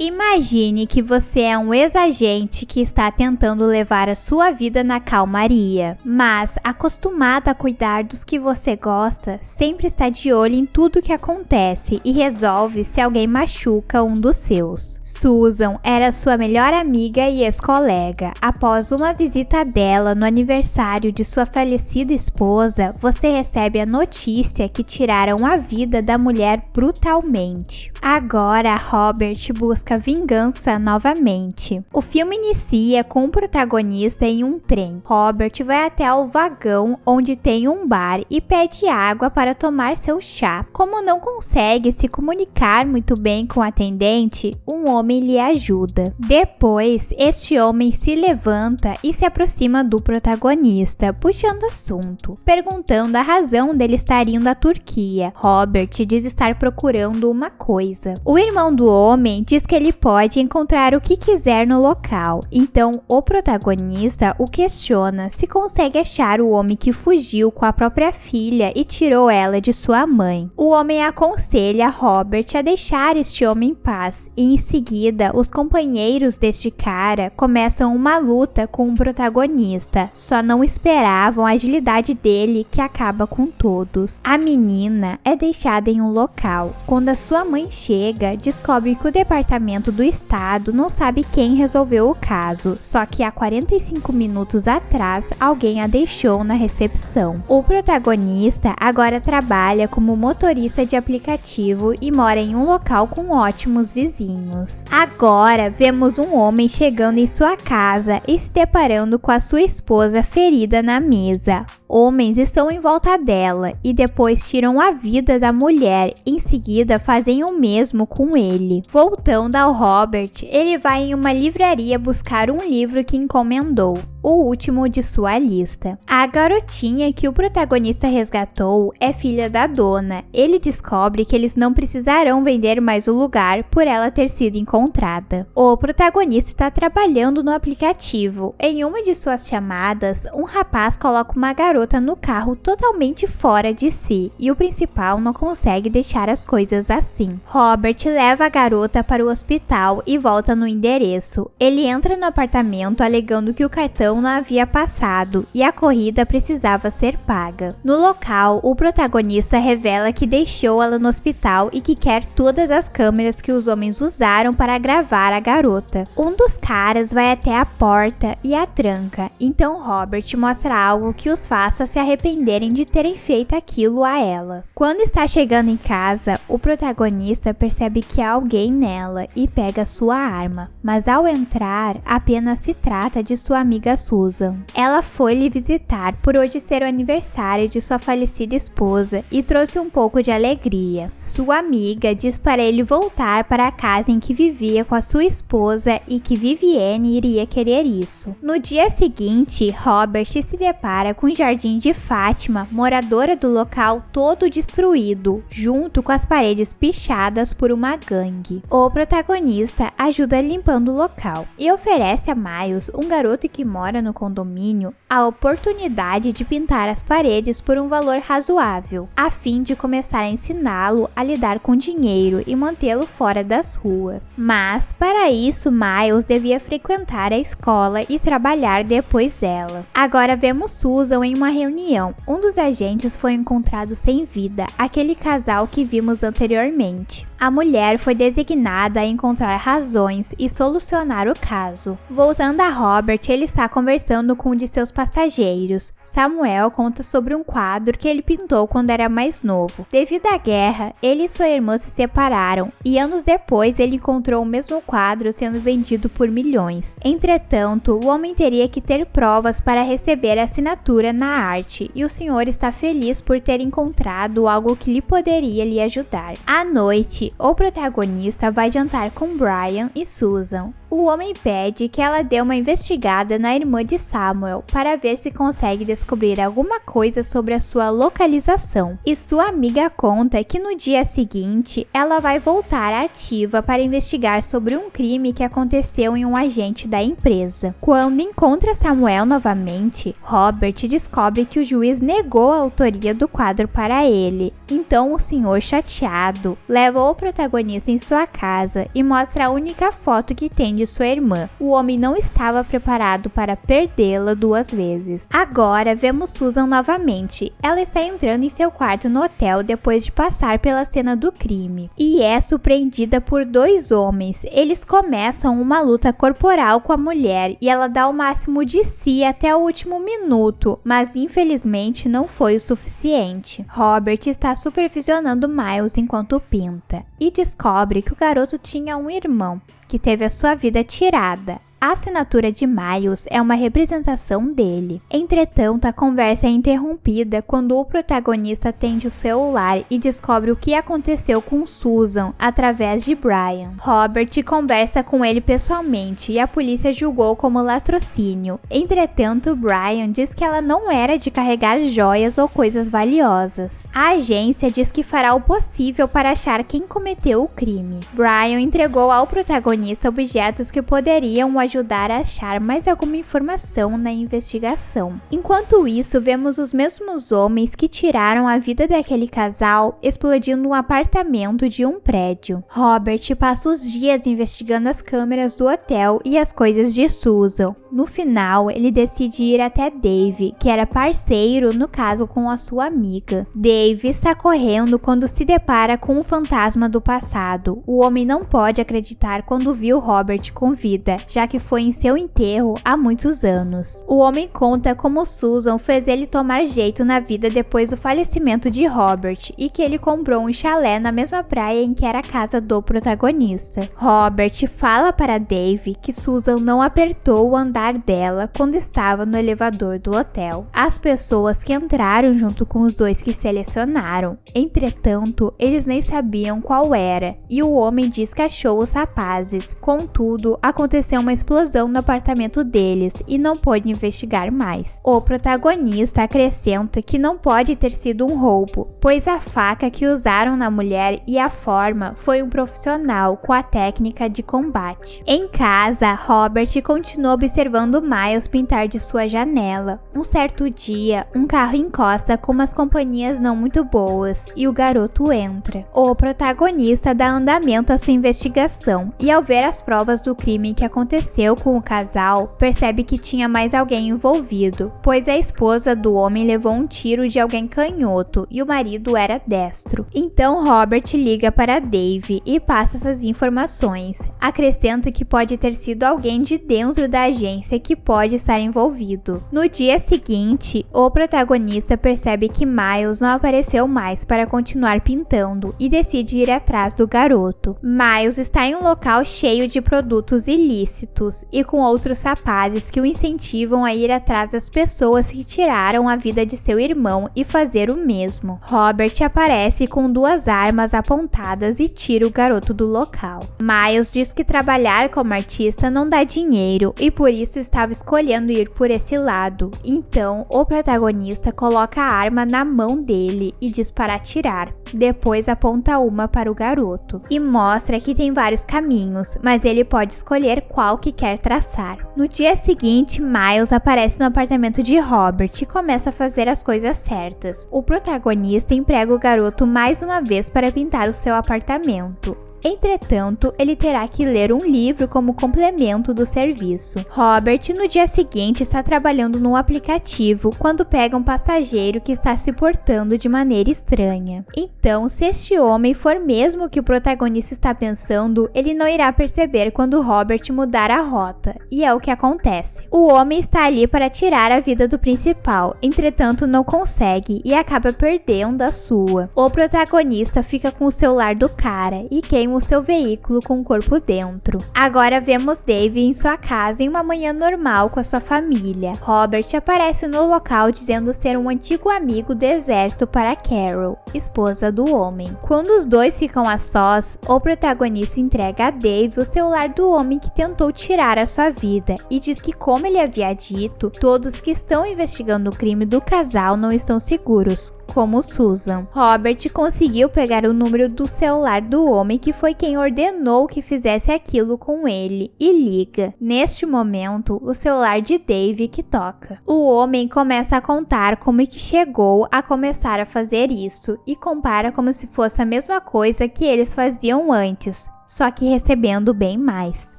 Imagine que você é um ex-agente que está tentando levar a sua vida na calmaria, mas, acostumado a cuidar dos que você gosta, sempre está de olho em tudo que acontece e resolve se alguém machuca um dos seus. Susan era sua melhor amiga e ex-colega. Após uma visita dela no aniversário de sua falecida esposa, você recebe a notícia que tiraram a vida da mulher brutalmente. Agora, Robert busca vingança novamente. O filme inicia com o protagonista em um trem. Robert vai até o vagão onde tem um bar e pede água para tomar seu chá. Como não consegue se comunicar muito bem com o atendente, um homem lhe ajuda. Depois, este homem se levanta e se aproxima do protagonista, puxando assunto, perguntando a razão dele estar indo à Turquia. Robert diz estar procurando uma coisa. O irmão do homem diz que ele pode encontrar o que quiser no local, então o protagonista o questiona se consegue achar o homem que fugiu com a própria filha e tirou ela de sua mãe. O homem aconselha Robert a deixar este homem em paz e em seguida os companheiros deste cara começam uma luta com o protagonista, só não esperavam a agilidade dele que acaba com todos. A menina é deixada em um local. Quando a sua mãe chega, descobre que o departamento do estado não sabe quem resolveu o caso, só que há 45 minutos atrás alguém a deixou na recepção. O protagonista agora trabalha como motorista de aplicativo e mora em um local com ótimos vizinhos. Agora vemos um homem chegando em sua casa e se deparando com a sua esposa ferida na mesa. Homens estão em volta dela e depois tiram a vida da mulher, em seguida fazem o mesmo com ele. Voltando ao Robert, ele vai em uma livraria buscar um livro que encomendou, o último de sua lista. A garotinha que o protagonista resgatou é filha da dona. Ele descobre que eles não precisarão vender mais o lugar por ela ter sido encontrada. O protagonista está trabalhando no aplicativo. Em uma de suas chamadas, um rapaz coloca uma garota no carro totalmente fora de si e o principal não consegue deixar as coisas assim. Robert leva a garota para o hospital e volta no endereço. Ele entra no apartamento alegando que o cartão não havia passado e a corrida precisava ser paga. No local, o protagonista revela que deixou ela no hospital e que quer todas as câmeras que os homens usaram para gravar a garota. Um dos caras vai até a porta e a tranca, então Robert mostra algo que os faça se arrependerem de terem feito aquilo a ela. Quando está chegando em casa, o protagonista percebe que há alguém nela e pega sua arma, mas ao entrar, apenas se trata de sua amiga Susan. Ela foi lhe visitar por hoje ser o aniversário de sua falecida esposa e trouxe um pouco de alegria. Sua amiga diz para ele voltar para a casa em que vivia com a sua esposa e que Vivienne iria querer isso. No dia seguinte, Robert se depara com o jardim de Fátima, moradora do local todo destruído, junto com as paredes pichadas por uma gangue. O protagonista ajuda limpando o local e oferece a Miles, um garoto que mora no condomínio, a oportunidade de pintar as paredes por um valor razoável, a fim de começar a ensiná-lo a lidar com dinheiro e mantê-lo fora das ruas. Mas, para isso, Miles devia frequentar a escola e trabalhar depois dela. Agora vemos Susan em uma reunião. Um dos agentes foi encontrado sem vida, aquele casal que vimos anteriormente. A mulher foi designada a encontrar razões e solucionar o caso. Voltando a Robert, ele está conversando com um de seus passageiros. Samuel conta sobre um quadro que ele pintou quando era mais novo. Devido à guerra, ele e sua irmã se separaram e anos depois ele encontrou o mesmo quadro sendo vendido por milhões. Entretanto, o homem teria que ter provas para receber a assinatura na arte e o senhor está feliz por ter encontrado algo que poderia lhe ajudar. À noite, o protagonista vai jantar com Brian e Susan. O homem pede que ela dê uma investigada na irmã de Samuel para ver se consegue descobrir alguma coisa sobre a sua localização. E sua amiga conta que no dia seguinte ela vai voltar ativa para investigar sobre um crime que aconteceu em um agente da empresa. Quando encontra Samuel novamente, Robert descobre que o juiz negou a autoria do quadro para ele. Então o senhor, chateado, leva o protagonista em sua casa e mostra a única foto que tem de sua irmã. O homem não estava preparado para perdê-la 2 vezes. Agora vemos Susan novamente. Ela está entrando em seu quarto no hotel depois de passar pela cena do crime e é surpreendida por 2 homens. Eles começam uma luta corporal com a mulher e ela dá o máximo de si até o último minuto, mas infelizmente não foi o suficiente. Robert está supervisionando Miles enquanto pinta e descobre que o garoto tinha um irmão que teve a sua vida tirada. A assinatura de Miles é uma representação dele. Entretanto, a conversa é interrompida quando o protagonista atende o celular e descobre o que aconteceu com Susan através de Brian. Robert conversa com ele pessoalmente e a polícia julgou como latrocínio. Entretanto, Brian diz que ela não era de carregar joias ou coisas valiosas. A agência diz que fará o possível para achar quem cometeu o crime. Brian entregou ao protagonista objetos que poderiam ajudar a achar mais alguma informação na investigação. Enquanto isso, vemos os mesmos homens que tiraram a vida daquele casal explodindo um apartamento de um prédio. Robert passa os dias investigando as câmeras do hotel e as coisas de Susan. No final, ele decide ir até Dave, que era parceiro no caso com a sua amiga. Dave está correndo quando se depara com um fantasma do passado. O homem não pode acreditar quando viu Robert com vida, já que foi em seu enterro há muitos anos. O homem conta como Susan fez ele tomar jeito na vida depois do falecimento de Robert e que ele comprou um chalé na mesma praia em que era a casa do protagonista. Robert fala para Dave que Susan não apertou o andar dela quando estava no elevador do hotel. As pessoas que entraram junto com os 2 que selecionaram. Entretanto, eles nem sabiam qual era e o homem diz que achou os rapazes. Contudo, aconteceu uma explosão no apartamento deles e não pôde investigar mais. O protagonista acrescenta que não pode ter sido um roubo, pois a faca que usaram na mulher e a forma foi um profissional com a técnica de combate. Em casa, Robert continua observando Miles pintar de sua janela. Um certo dia, um carro encosta com umas companhias não muito boas e o garoto entra. O protagonista dá andamento à sua investigação e ao ver as provas do crime que aconteceu com o casal, percebe que tinha mais alguém envolvido, pois a esposa do homem levou um tiro de alguém canhoto e o marido era destro. Então Robert liga para Dave e passa essas informações. Acrescenta que pode ter sido alguém de dentro da agência que pode estar envolvido. No dia seguinte, o protagonista percebe que Miles não apareceu mais para continuar pintando e decide ir atrás do garoto. Miles está em um local cheio de produtos ilícitos e com outros rapazes que o incentivam a ir atrás das pessoas que tiraram a vida de seu irmão e fazer o mesmo. Robert aparece com 2 armas apontadas e tira o garoto do local. Miles diz que trabalhar como artista não dá dinheiro e por isso estava escolhendo ir por esse lado. Então, o protagonista coloca a arma na mão dele e diz para atirar. Depois aponta uma para o garoto e mostra que tem vários caminhos, mas ele pode escolher qual que quer traçar. No dia seguinte, Miles aparece no apartamento de Robert e começa a fazer as coisas certas. O protagonista emprega o garoto mais uma vez para pintar o seu apartamento. Entretanto, ele terá que ler um livro como complemento do serviço. Robert, no dia seguinte, está trabalhando num aplicativo quando pega um passageiro que está se portando de maneira estranha. Então, se este homem for mesmo o que o protagonista está pensando, ele não irá perceber quando Robert mudar a rota, e é o que acontece. O homem está ali para tirar a vida do principal, entretanto não consegue e acaba perdendo a sua. O protagonista fica com o celular do cara e queima o seu veículo com o corpo dentro. Agora vemos Dave em sua casa em uma manhã normal com a sua família. Robert aparece no local dizendo ser um antigo amigo do exército para Carol, esposa do homem. Quando os dois ficam a sós, o protagonista entrega a Dave o celular do homem que tentou tirar a sua vida e diz que, como ele havia dito, todos que estão investigando o crime do casal não estão seguros, como Susan. Robert conseguiu pegar o número do celular do homem que foi quem ordenou que fizesse aquilo com ele e liga. Neste momento, o celular de Dave que toca. O homem começa a contar como é que chegou a começar a fazer isso e compara como se fosse a mesma coisa que eles faziam antes, só que recebendo bem mais.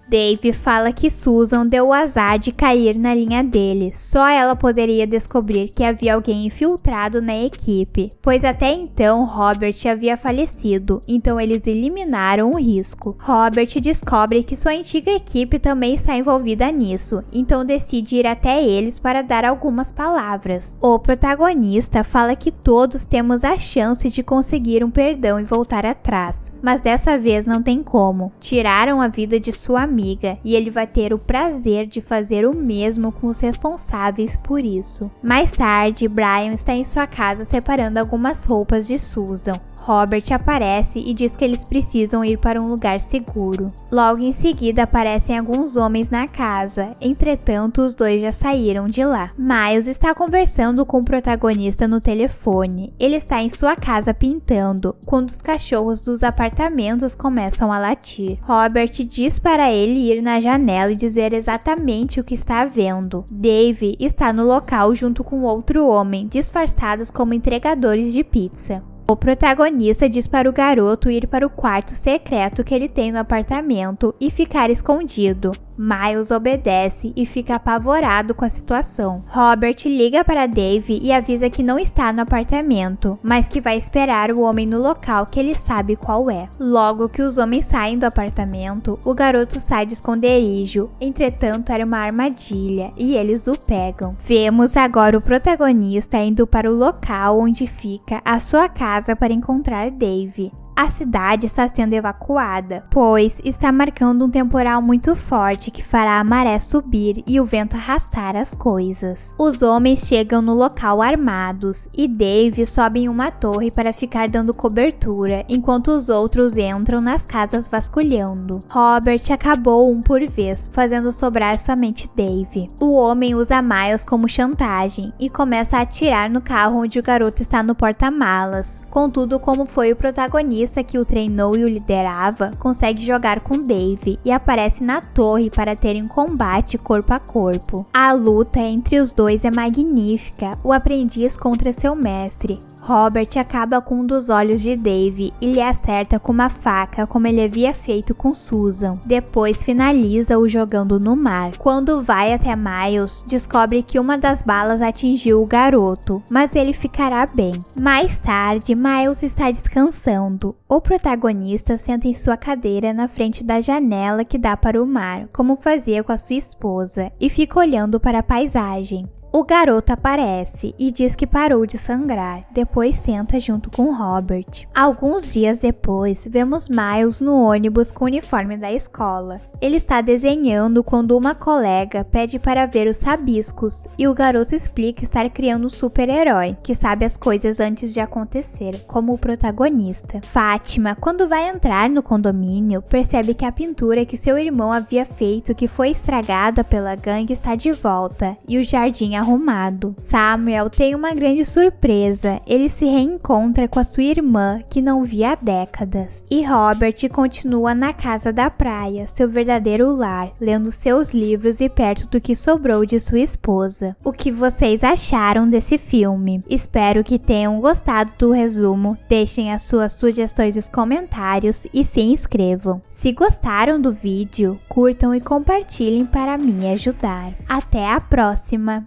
Dave fala que Susan deu o azar de cair na linha dele, só ela poderia descobrir que havia alguém infiltrado na equipe, pois até então Robert havia falecido, então eles eliminaram o risco. Robert descobre que sua antiga equipe também está envolvida nisso, então decide ir até eles para dar algumas palavras. O protagonista fala que todos temos a chance de conseguir um perdão e voltar atrás, mas dessa vez não tem como. Tiraram a vida de sua amiga e ele vai ter o prazer de fazer o mesmo com os responsáveis por isso. Mais tarde, Brian está em sua casa separando algumas roupas de Susan. Robert aparece e diz que eles precisam ir para um lugar seguro. Logo em seguida aparecem alguns homens na casa, entretanto os dois já saíram de lá. Miles está conversando com o protagonista no telefone. Ele está em sua casa pintando, quando os cachorros dos apartamentos começam a latir. Robert diz para ele ir na janela e dizer exatamente o que está vendo. Dave está no local junto com outro homem, disfarçados como entregadores de pizza. O protagonista diz para o garoto ir para o quarto secreto que ele tem no apartamento e ficar escondido. Miles obedece e fica apavorado com a situação. Robert liga para Dave e avisa que não está no apartamento, mas que vai esperar o homem no local que ele sabe qual é. Logo que os homens saem do apartamento, o garoto sai de esconderijo. Entretanto, era uma armadilha e eles o pegam. Vemos agora o protagonista indo para o local onde fica a sua casa para encontrar Dave. A cidade está sendo evacuada, pois está marcando um temporal muito forte que fará a maré subir e o vento arrastar as coisas. Os homens chegam no local armados e Dave sobe em uma torre para ficar dando cobertura, enquanto os outros entram nas casas vasculhando. Robert acabou um por vez, fazendo sobrar somente Dave. O homem usa Miles como chantagem e começa a atirar no carro onde o garoto está no porta-malas. Contudo, como foi o protagonista que o treinou e o liderava, consegue jogar com Dave e aparece na torre para terem um combate corpo a corpo. A luta entre os dois é magnífica, o aprendiz contra seu mestre. Robert acaba com um dos olhos de Dave e lhe acerta com uma faca como ele havia feito com Susan. Depois finaliza-o jogando no mar. Quando vai até Miles, descobre que uma das balas atingiu o garoto, mas ele ficará bem. Mais tarde, Miles está descansando. O protagonista senta em sua cadeira na frente da janela que dá para o mar, como fazia com a sua esposa, e fica olhando para a paisagem. O garoto aparece e diz que parou de sangrar, depois senta junto com Robert. Alguns dias depois, vemos Miles no ônibus com o uniforme da escola. Ele está desenhando quando uma colega pede para ver os rabiscos e o garoto explica estar criando um super-herói, que sabe as coisas antes de acontecer, como o protagonista. Fátima, quando vai entrar no condomínio, percebe que a pintura que seu irmão havia feito que foi estragada pela gangue está de volta e o jardim arrumado. Samuel tem uma grande surpresa, ele se reencontra com a sua irmã, que não via há décadas. E Robert continua na casa da praia, seu verdadeiro lar, lendo seus livros e perto do que sobrou de sua esposa. O que vocês acharam desse filme? Espero que tenham gostado do resumo, deixem as suas sugestões nos comentários e se inscrevam. Se gostaram do vídeo, curtam e compartilhem para me ajudar. Até a próxima!